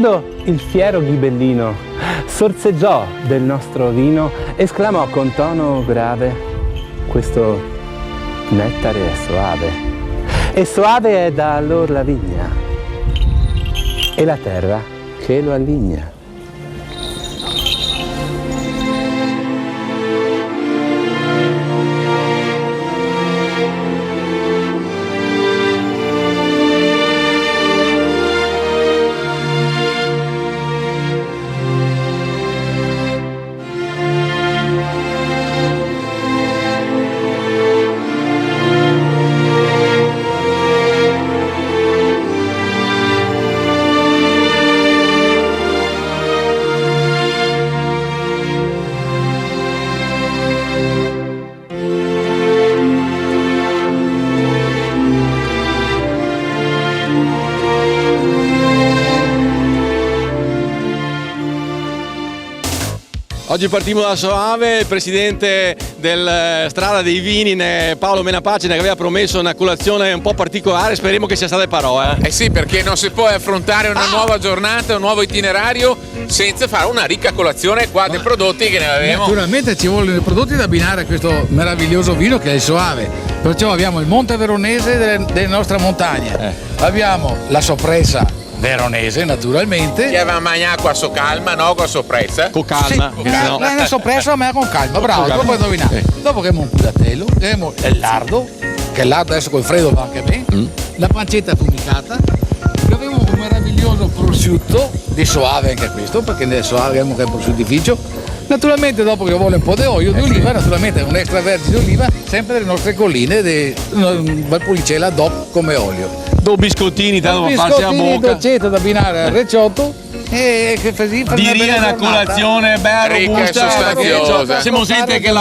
quando il fiero ghibellino sorseggiò del nostro vino, esclamò con tono grave: questo nettare è soave, e soave è da allor la vigna, e la terra che lo alligna. Oggi partiamo da Soave, il presidente del Strada dei Vini, Paolo Menapace, che aveva promesso una colazione un po' particolare, speriamo che sia state parole. Eh sì, perché non si può affrontare una nuova giornata, un nuovo itinerario senza fare una ricca colazione qua dei prodotti che ne avevamo. Naturalmente ci vogliono i prodotti da abbinare a questo meraviglioso vino che è il Soave. Perciò abbiamo il Monte Veronese delle nostre montagne, abbiamo la Soppressa veronese naturalmente. Che aveva mangiato a Socalma, no? Con Soppressa. Con calma. Sì, la Soppressa ma con calma, bravo, dopo puoi indovinare. Dopo che abbiamo un culatello, abbiamo il lardo, che il lardo adesso col freddo va anche bene, la pancetta affumicata, che abbiamo un meraviglioso prosciutto di Soave anche questo, perché nel Soave abbiamo anche il prosciuttificio. Naturalmente dopo che vuole un po' di olio di oliva, naturalmente un extravergine di oliva, sempre delle nostre colline di Valpolicella DOP come olio. Due biscottini, tanto per farsi la bocca. Dolcetto da abbinare al recciotto e che Direi una colazione bella ricca e robusta. sostanziosa. Siamo gente che la